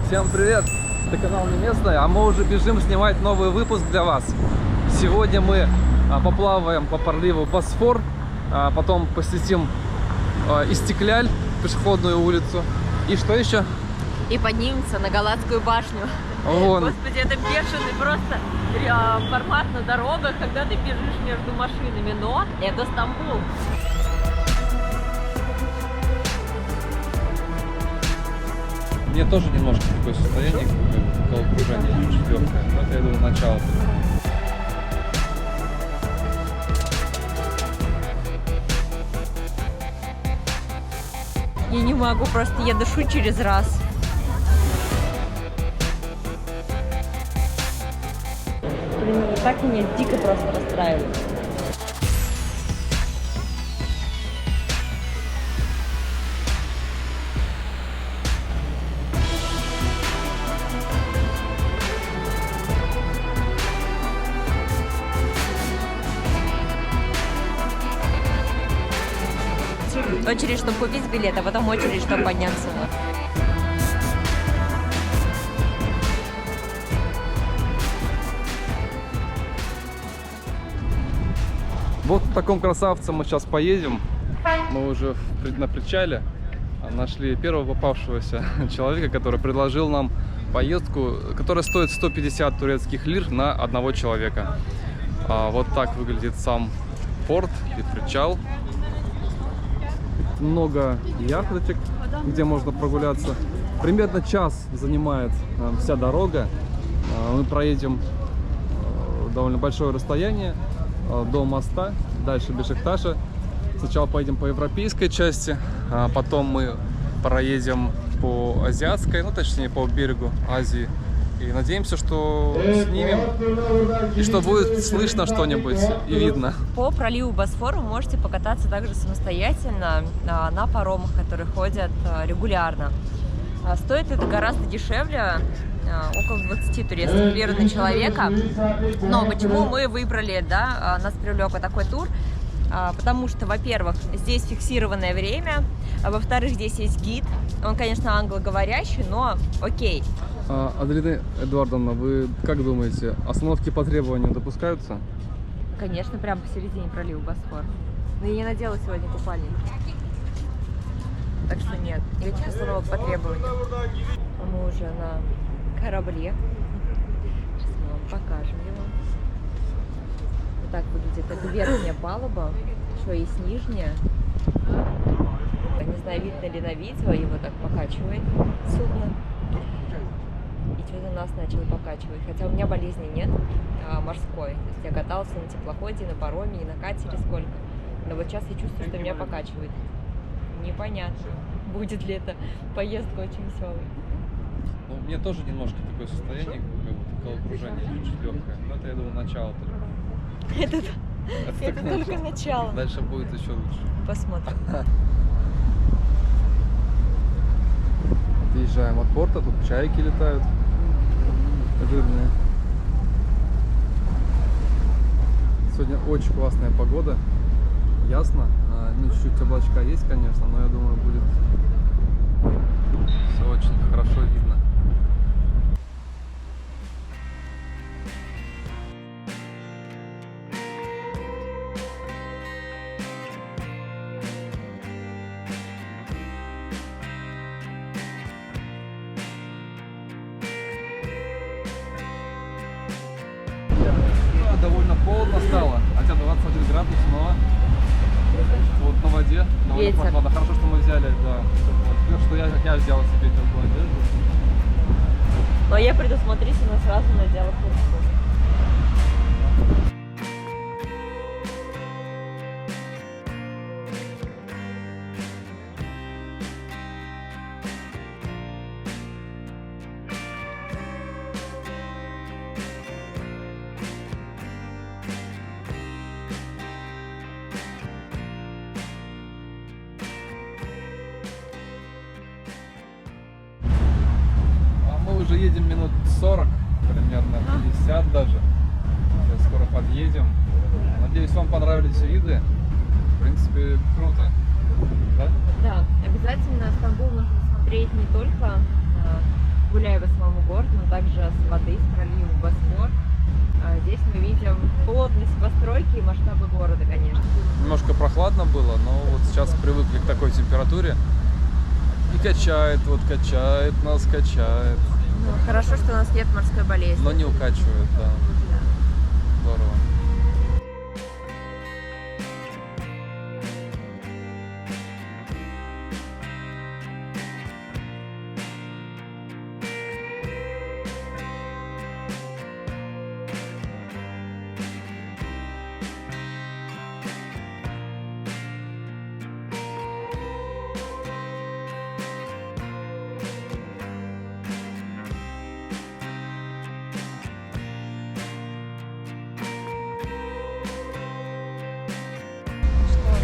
Всем привет! Это канал Не Местный, а мы уже бежим снимать новый выпуск для вас. Сегодня мы поплаваем по проливу Босфор, потом посетим Истикляль, пешеходную улицу. И что еще? И поднимемся на Галатскую башню. Вон. Господи, это бешеный просто формат на дорогах, когда ты бежишь между машинами, но это Стамбул. Мне тоже немножко такое состояние, как головокружение, чуть легкое. Но это, я думаю, начало. Я не могу, просто я дышу через раз. Блин, вот так меня дико просто расстраивает. Очередь, чтобы купить билет, а потом очередь, чтобы подняться. Вот в таком красавце мы сейчас поедем. Мы уже на причале нашли первого попавшегося человека, который предложил нам поездку, которая стоит 150 турецких лир на одного человека. Вот так выглядит сам порт и причал. Много яхточек, где можно прогуляться. Примерно час занимает вся дорога. Мы проедем довольно большое расстояние до моста, дальше Бешикташа. Сначала поедем по европейской части, а потом мы проедем по азиатской, ну точнее по берегу Азии. И надеемся, что снимем и что будет слышно что-нибудь и видно. По проливу Босфор вы можете покататься также самостоятельно на паромах, которые ходят регулярно. Стоит это гораздо дешевле, около 20 турецких лир на человека. Но почему мы выбрали, нас привлек вот такой тур? Потому что, во-первых, здесь фиксированное время, а во-вторых, здесь есть гид. Он, конечно, англоговорящий, но окей. Аделина Эдуардовна, вы как думаете, остановки по требованию допускаются? Конечно, прямо посередине пролива Босфор. Но я не надела сегодня купальник. Так что нет, никаких остановок по требованию. Мы уже на корабле. Сейчас мы вам покажем его. Вот так выглядит. Это верхняя палуба, еще есть нижняя. Не знаю, видно ли на видео, его так покачивает судно. И что-то нас начало покачивать. Хотя у меня болезни нет морской. То есть я каталась на теплоходе, на пароме, и на катере сколько. Но вот сейчас я чувствую, что меня покачивает. Непонятно, будет ли это поездка очень веселой. Ну, мне тоже немножко такое состояние, как головокружение, чуть легкое. Но это, я думаю, начало только. Это только начало. Дальше будет еще лучше. Посмотрим. Отъезжаем от порта, тут чайки летают. Жирные. Сегодня очень классная погода. Ясно. Ну, чуть-чуть облачка есть, конечно, но я думаю, будет все очень хорошо видно. Довольно холодно стало, хотя 21 градус, но вот на воде довольно прохладно. Хорошо, что мы взяли, что я взял себе теплую одежду. Но я предусмотрительно сразу надела куртку. Уже едем минут 40, примерно 50 даже. Сейчас скоро подъедем. Надеюсь, вам понравились виды. В принципе, круто. Да? Да, обязательно Стамбул нужно смотреть не только гуляя город, но также с воды, с пролива Босфор. Здесь мы видим плотность постройки и масштабы города, конечно. Немножко прохладно было, но вот сейчас привыкли к такой температуре. И качает, вот качает, нас качает. Ну, хорошо, что у нас нет морской болезни. Но не укачивает, да. Здорово.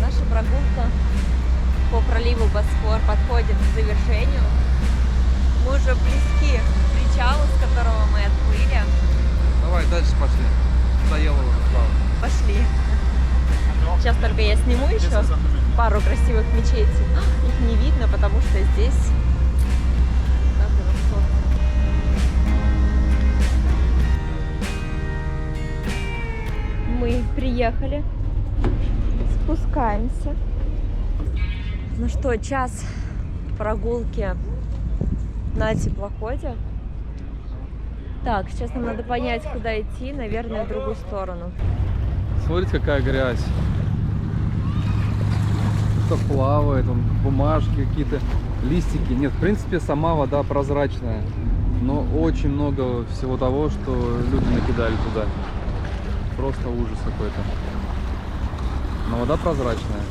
Наша прогулка по проливу Босфор подходит к завершению. Мы уже близки к причалу, с которого мы отплыли. Давай дальше пошли. Надоело уже плавать. Пошли. Сейчас только я сниму еще пару красивых мечетей. Их не видно, потому что здесь как солнце. Мы приехали. Спускаемся. Ну что, час прогулки на теплоходе. Так, сейчас нам надо понять, куда идти. Наверное, в другую сторону. Смотрите, какая грязь. Что плавает, вон, бумажки какие-то, листики. Нет, в принципе, сама вода прозрачная. Но очень много всего того, что люди накидали туда. Просто ужас какой-то. Но вода прозрачная.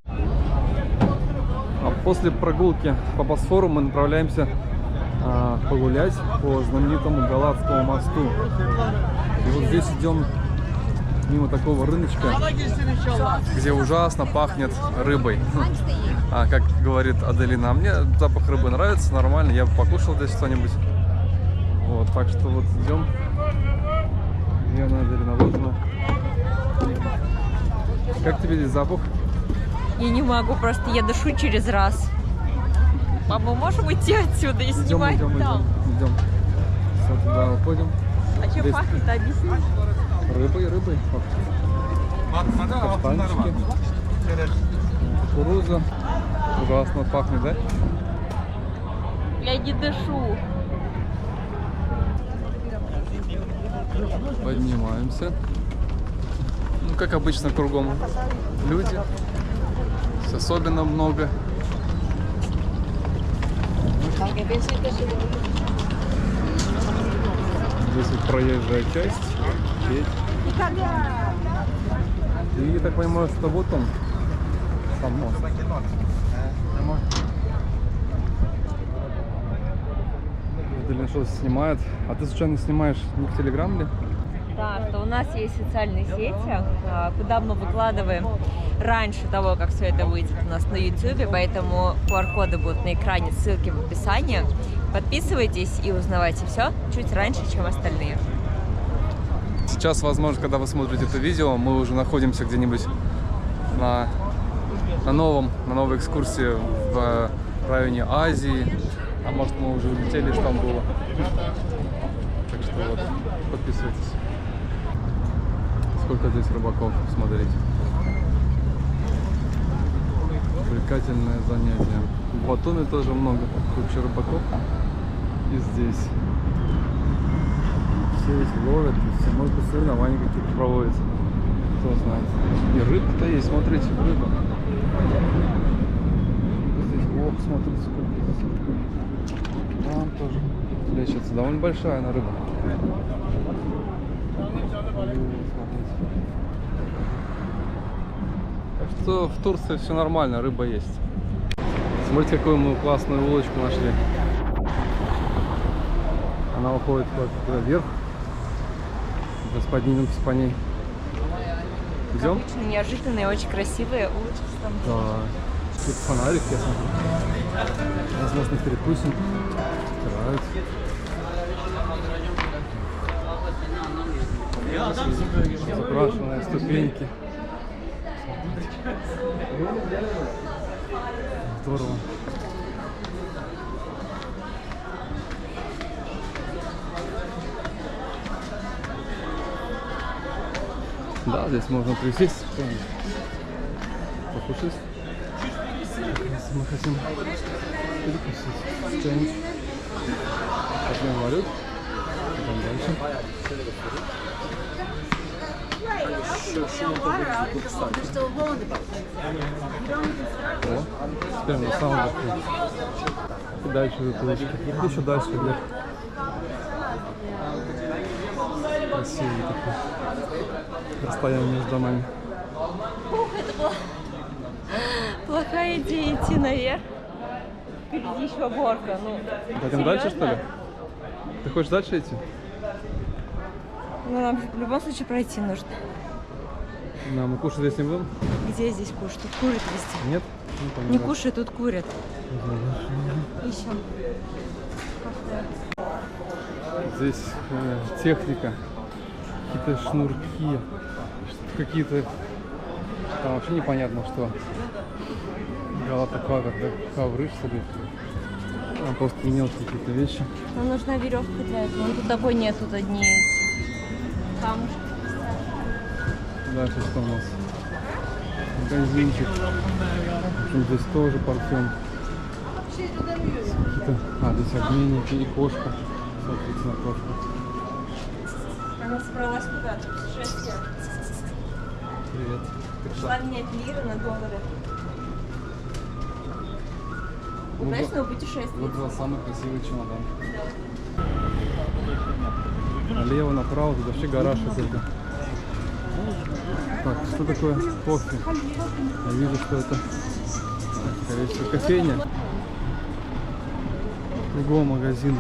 А после прогулки по Босфору мы направляемся погулять по знаменитому Галатскому мосту. И вот здесь идем мимо такого рыночка, где ужасно пахнет рыбой. А как говорит Аделина, а мне запах рыбы нравится, нормально, я бы покушал здесь что-нибудь. Вот, так что вот идем. Где она, Аделина? Вот она. Как тебе здесь запах? Я не могу, просто я дышу через раз. Мама, можем идти отсюда и снимать идем. Все, туда уходим. А чем здесь пахнет, объясни? Рыбой. Каштанчики. Кукуруза. Ужасно пахнет, да? Я не дышу. Поднимаемся. Ну, как обычно, кругом люди. Особенно много. Здесь вот проезжая часть. И я так понимаю, что вот он, сам мост. Аделина что снимает. А ты случайно снимаешь не в Телеграм ли? Да, что у нас есть социальные сети, куда мы выкладываем раньше того, как все это выйдет у нас на YouTube, поэтому QR-коды будут на экране, ссылки в описании. Подписывайтесь и узнавайте все чуть раньше, чем остальные. Сейчас, возможно, когда вы смотрите это видео, мы уже находимся где-нибудь на новой экскурсии в районе Азии, а может мы уже улетели из Стамбула. Так что вот, подписывайтесь. Сколько здесь рыбаков, смотрите. Увлекательное занятие. В Батуми тоже много куча рыбаков. И здесь. Все ведь ловят, и все, может быть, соревнования какие-то проводятся. Кто знает. И рыбка-то есть, смотрите, рыба. Здесь, ох, смотрите, сколько. Там тоже лечится. Довольно большая она рыба. Так что в Турции все нормально, рыба есть. Смотрите, какую мы классную улочку нашли. Она уходит вот вверх. Сейчас поднимемся по ней. Идем? Обычно неожиданные, очень красивые улочки Стамбула. Да. Тут фонарик, я смотрю. Возможно, перекусим. Закрашенные ступеньки. Здорово. Да, здесь можно присесть, покушать. Если мы хотим перекусить что-нибудь. Возьмем валют. Идем дальше. О, теперь на самом верху. И дальше затылочки. Еще дальше вверх. Красивый такой. Расстояние между домами. Это была плохая идея идти наверх. Впереди еще горка. Ну, Пойдем дальше, что ли? Ты хочешь дальше идти? Ну, нам в любом случае пройти нужно. Да, мы кушать здесь не будем? Где здесь кушать? Тут курят везде. Нет? Не кушай, тут курят. Ищем. Здесь техника, какие-то шнурки, какие-то там вообще непонятно что. Галата-кавер, да? Ковры, что ли? Там просто мелкие какие-то вещи. Нам нужна веревка для этого. Ну, тут такой нет, тут одни камушки. Дальше что у нас? Магазинчик. В общем, здесь тоже парфюм. Здесь обменники и кошка. Соответственно, кошка. Она собралась куда-то? Путешествие. Привет. Пришла менять лиры на доллары. Ну, Удачного путешествия. Выбрал самый красивый чемодан. Налево, направо, тут вообще гараж какой-то. Так, что такое кофе? Я вижу, что это, скорее всего, кофейня. Кругом магазин.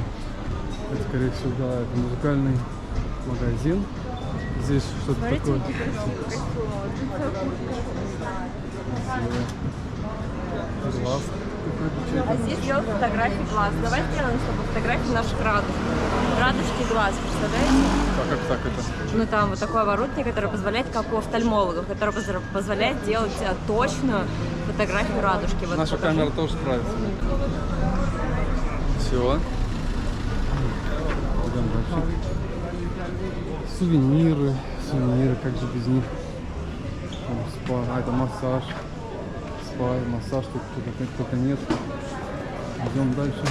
Это, скорее всего, да, это музыкальный магазин. Здесь что-то такое. Глаз какой-то. А здесь делают фотографии глаз. Давай сделаем с тобой фотографии наших радужек. Радужки глаз, представляете? Как так это? Ну там вот такое оборудование, которое позволяет, как у офтальмологов, которое позволяет делать точную фотографию радужки. Вот Наша покажу. камера тоже справится. Все. Идем дальше. Сувениры, как же без них. Там спа, это массаж. Спа, массаж, тут кто-то нет. Идем дальше.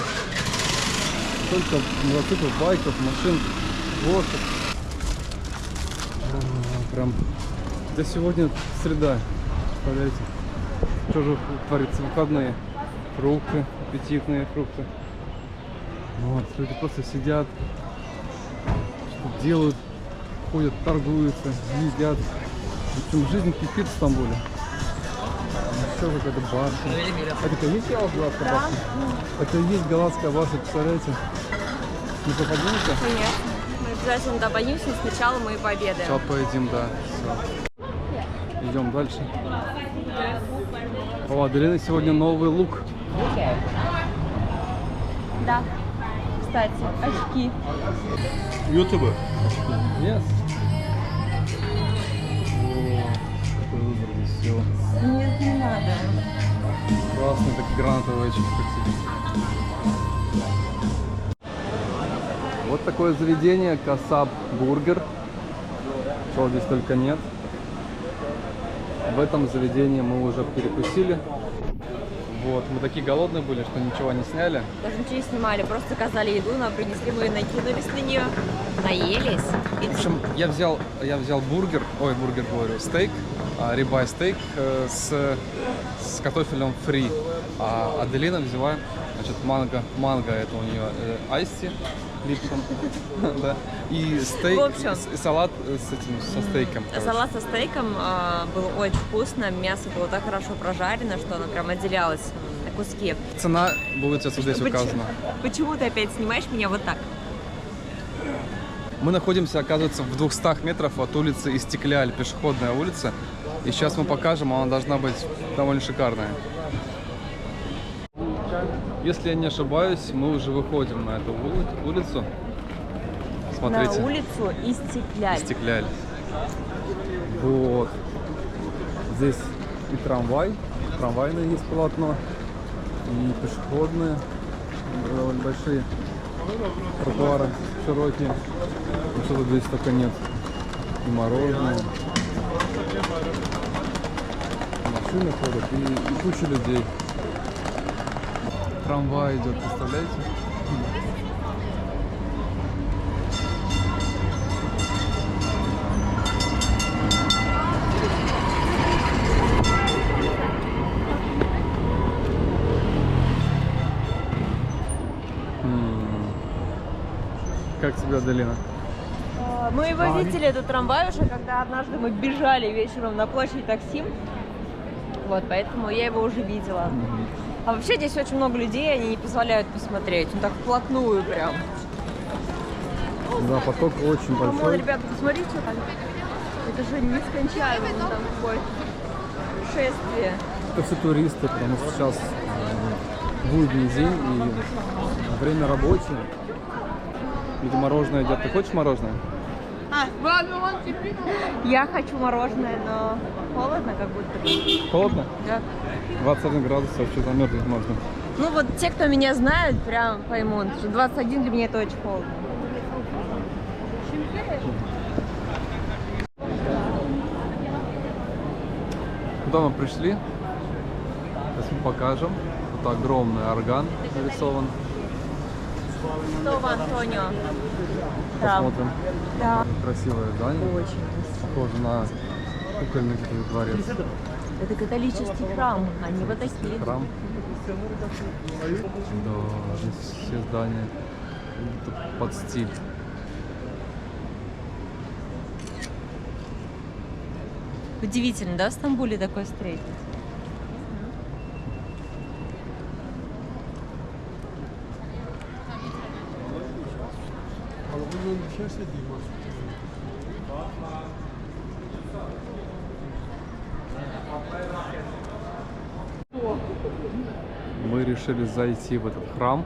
Только мотоциклов, байков, машин, лошадь. Прям. Да сегодня среда. Представляете? Что же творится? Выходные. Фрукты, аппетитные фрукты. Вот, люди просто сидят, что делают, ходят, торгуются, едят. В общем, жизнь кипит в Стамбуле. Еще какая-то башня. Это есть голландская башня? Это и есть голландская башня, представляете? Не попадемся? Конечно. Мы обязательно добоимся, но сначала мы пообедаем. Сейчас поедим, да. Все. Идем дальше. О, Аделина сегодня новый лук. Да. Кстати, очки. Ютубер. Yes. О, какой выбор здесь всего. Нет, не надо. Классные такие гранатовые очки, кстати. Вот такое заведение, Касаб Бургер. Чего здесь только нет. В этом заведении мы уже перекусили. Вот, мы такие голодные были, что ничего не сняли. Даже ничего не снимали, просто заказали еду, нам принесли, мы накинулись на нее, наелись. В общем, я взял бургер, говорю, стейк, рибай стейк с картофелем фри. А Аделина взяла, значит, манго это у нее айсти, липсон, да, и стейк, В общем, и салат со стейком. короче. Салат со стейком был очень вкусно, мясо было так хорошо прожарено, что оно прям отделялось на куски. Цена будет отсюда здесь Почему- указана. Почему ты опять снимаешь меня вот так? Мы находимся, оказывается, в 200 метров от улицы Истекляль, пешеходная улица. И сейчас мы покажем, она должна быть довольно шикарная. Если я не ошибаюсь, мы уже выходим на эту улицу. Смотрите. На улицу Истекляль. Истекляль. Вот. Здесь и трамвайное есть полотно, и пешеходные, довольно большие тротуары, широкие. Ну, что-то здесь только нет. И мороженое. Машины ходят и куча людей. Трамвай идет, представляете? Как тебе, Аделина? Мы его видели, этот трамвай, уже когда однажды мы бежали вечером на площадь Таксим. Вот, поэтому я его уже видела. А вообще здесь очень много людей, они не позволяют посмотреть. Ну так вплотную прям. Да, поток очень Вон, большой. ребята, посмотрите, что там. Это же нескончаемо, вон там какое-то шествие. Это все туристы, потому что сейчас будний день и время рабочее. Люди мороженое едят. Ты хочешь мороженое? Я хочу мороженое, но холодно как будто бы. Холодно? Да. 21 градус, вообще замерзнуть можно. Ну вот те, кто меня знают, прям поймут, что 21 для меня это очень холодно. Куда мы пришли? Сейчас мы покажем. Вот огромный орган нарисован. Что, Антонио? Там. Посмотрим. Да. Красивое здание. Очень. Похоже на кукольный какой-то дворец. Это католический храм, они вот такие. Храм. Да, здесь все здания будто под стиль. Удивительно, да, в Стамбуле такое встретить? Мы решили зайти в этот храм.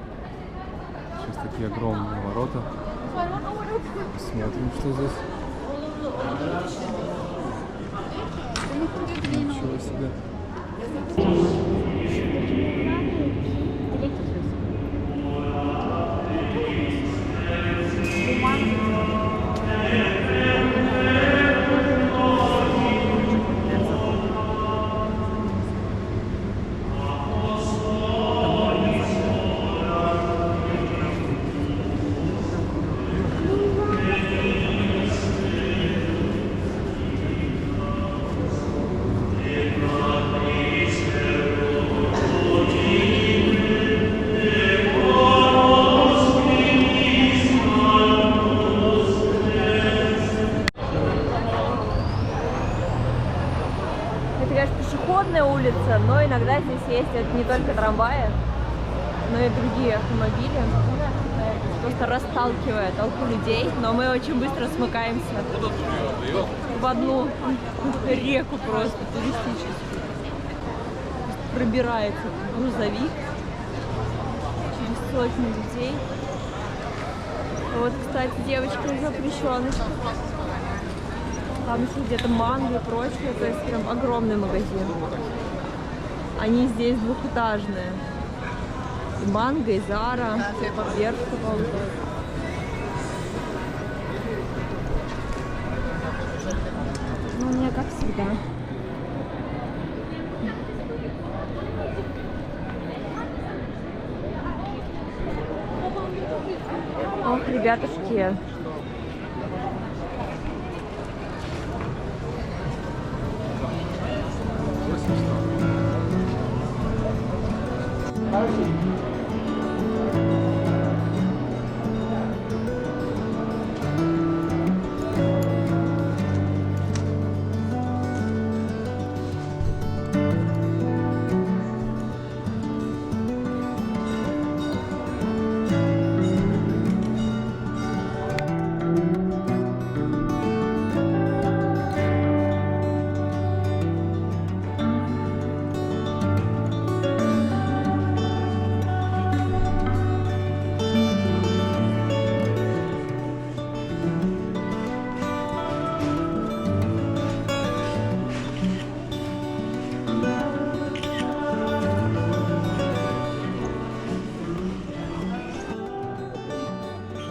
Сейчас такие огромные ворота. Посмотрим, что здесь. Ничего себе. Это, конечно, пешеходная улица, но иногда здесь ездят не только трамваи, но и другие автомобили. Просто расталкивая толпу людей, но мы очень быстро смыкаемся в одну реку просто туристическую. Пробирается грузовик через сотни людей. Вот, кстати, девочка из запрещеночки. Там еще где-то манго и прочее, то есть прям огромный магазин. Они здесь двухэтажные. И манго, и Зара, Бершка, по-моему. Ну, у меня как всегда. Ох, ребятушки.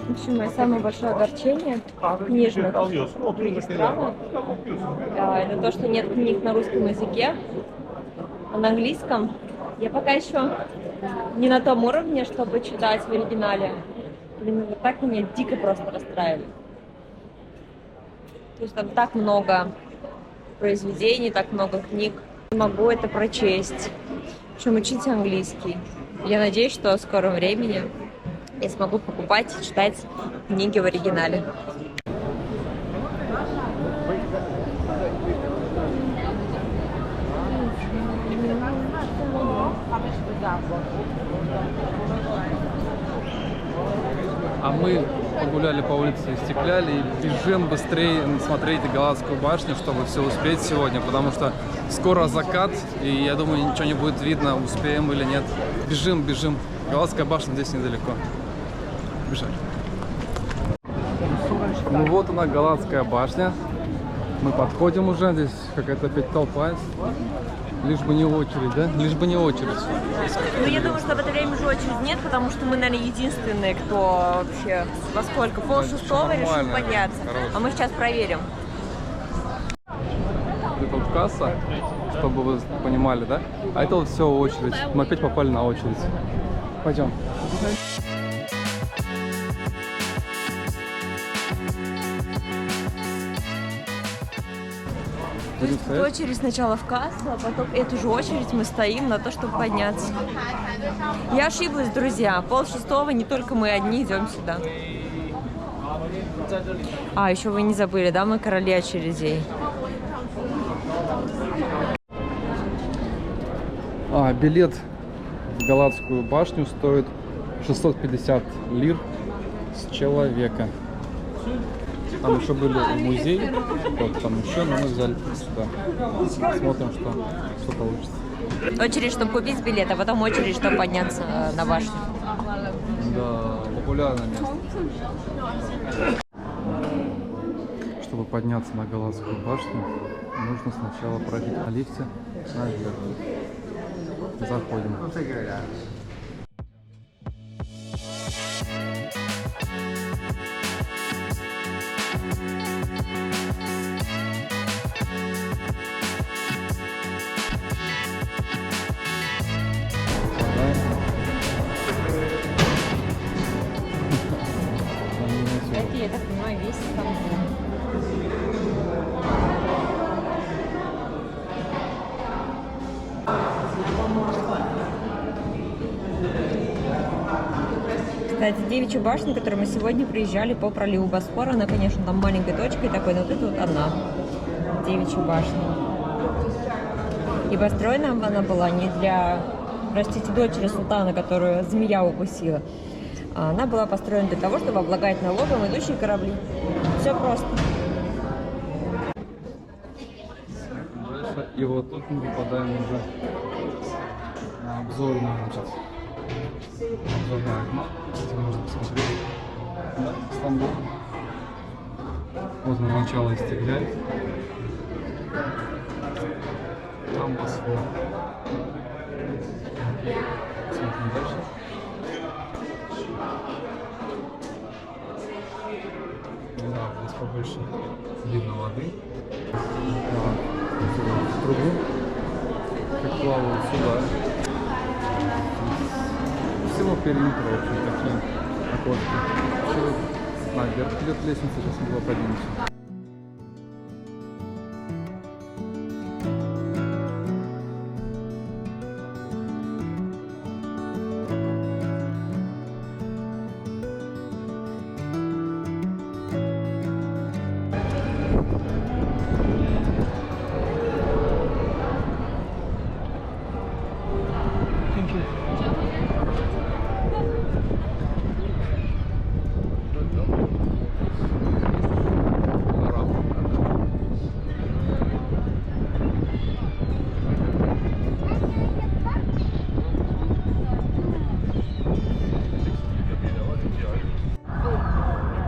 В общем, мое самое большое огорчение в книжных других странах это то, что нет книг на русском языке, а на английском. Я пока еще не на том уровне, чтобы читать в оригинале. Блин, вот так меня дико просто расстраивает. То есть там так много произведений, так много книг. Не могу это прочесть. В общем, учить английский. Я надеюсь, что в скором времени я смогу покупать и читать книги в оригинале. А мы погуляли по улице Стекляли и бежим быстрее смотреть Галатскую башню, чтобы все успеть сегодня, потому что скоро закат, и я думаю, ничего не будет видно, успеем или нет. Бежим, бежим. Галатская башня здесь недалеко. Бежали. Ну вот она, Галатская башня. Мы подходим уже, здесь какая-то опять толпа. Лишь бы не очередь, да? Лишь бы не очередь. Ну, я думаю, что в это время уже очередь нет, потому что мы, наверное, единственные, кто вообще во сколько? Пол-шестого решил подняться. А мы сейчас проверим. Это вот касса, чтобы вы понимали, да? А это вот все очередь. Мы опять попали на очередь. Пойдем. То есть очередь сначала в кассу, а потом эту же очередь мы стоим на то, чтобы подняться. Я ошиблась, друзья. Пол-шестого, не только мы одни идем сюда. А, еще вы не забыли, да? Мы короли очередей. Билет в Галатскую башню стоит 650 лир с человека. Там еще были музей, вот там еще, но мы взяли сюда. Смотрим, что получится. Очередь, чтобы купить билет, а потом очередь, чтобы подняться на башню. Да, популярное место. Чтобы подняться на Галатскую башню, нужно сначала пройти на лифте наверх. Заходим. Это, я так понимаю, весь Стамбул. Кстати, Девичья башня, к которой мы сегодня приезжали по проливу Босфора, она, конечно, там маленькой точкой такой, но вот это вот одна Девичья башня. И построена она была не для, простите, дочери султана, которую змея укусила. Она была построена для того, чтобы облагать налогом идущие корабли. Все просто. И вот тут мы попадаем уже на обзорную, значит, обзорное окно. Здесь можно посмотреть Стамбул. Вот на начало Истегляй. Там Босфор. Смотрим дальше. Да, здесь побольше видно воды. В трубу, как плавают сюда. Всего периметра, в общем, такие окошки. Еще наверх идет лестница, сейчас мы туда поднимемся.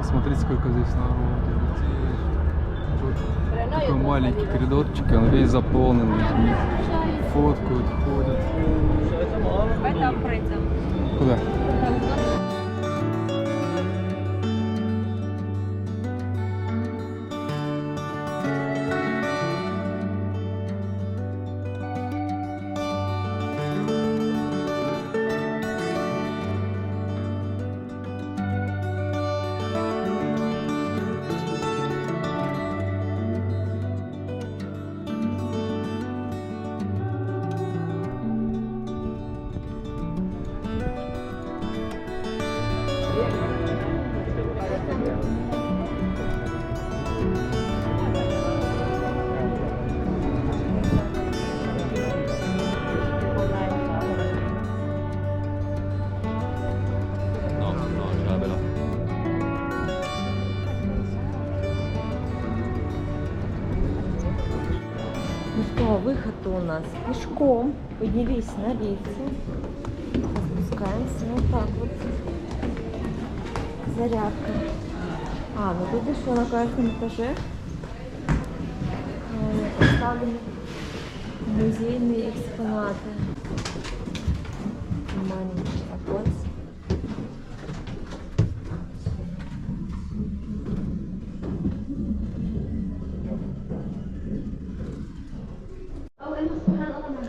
Смотрите, сколько здесь народу, людей. Тут такой маленький коридорчик, он весь заполнен людьми. Фоткают, ходят. Давай там пройдем. Куда? Ну что, выход у нас пешком. Поднялись на лифте. Спускаемся вот так вот. Зарядка. Ну тут еще на каждом этаже поставлены музейные экспонаты. Маленький оконце.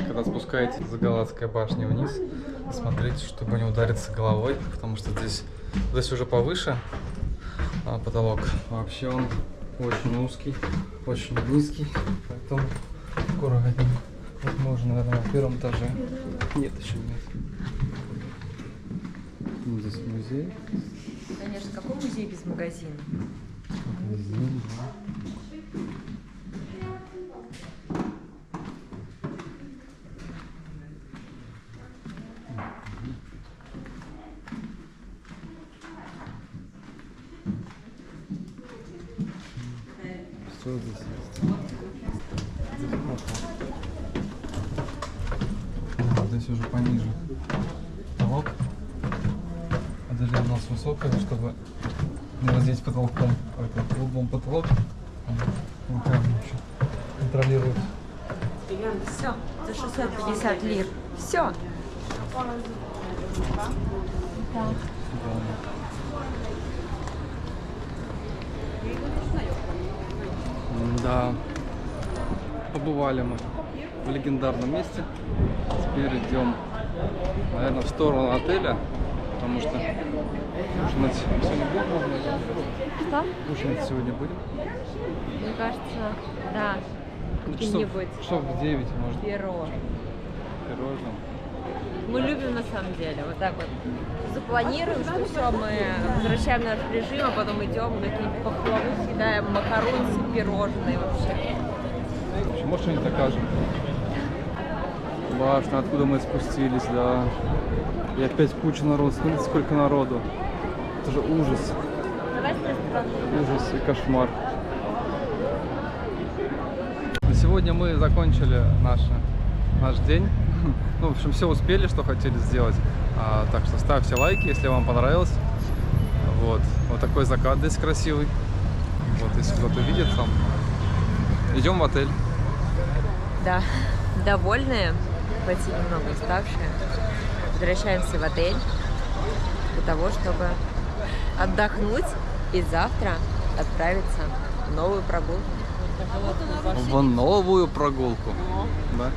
Когда спускаетесь за Галатской башней вниз, смотрите, чтобы не удариться головой, потому что здесь уже повыше потолок. Вообще он очень узкий, очень низкий, поэтому аккуратнее. Вот мы уже, наверное, на первом этаже. Нет, еще нет. Здесь музей. Конечно, какой музей без магазина? Магазин, да. Что здесь есть? Здесь уже пониже потолок. Отделение у нас высокое, чтобы не воздеть потолком. Это углом потолок. Руками еще контролирует. Все, за 650 лир. Все. Да, побывали мы в легендарном месте. Теперь идем, наверное, в сторону отеля, потому что ужинать сегодня будем. Что? Ужинать сегодня будем. Мне кажется, да. Какие-нибудь Часов в 9, может, пирожные. пирожным. Мы любим на самом деле вот так вот. Запланируем, что все, мы возвращаем наш режим, а потом идем какие-нибудь пахлаву, съедаем макаронцы, пирожные вообще. В общем, может, что-нибудь окажем. Башня, откуда мы спустились, да. И опять куча народу. Смотрите, сколько народу. Это же ужас. Ужас и кошмар. На сегодня мы закончили наш день. Ну, в общем, все успели, что хотели сделать. Так что ставьте лайки, если вам понравилось. Вот такой закат здесь красивый. Вот, если кто-то видит, там. Идем в отель. Да, довольные, хоть и немного уставшие. Возвращаемся в отель для того, чтобы отдохнуть и завтра отправиться в новую прогулку. В новую прогулку. Да?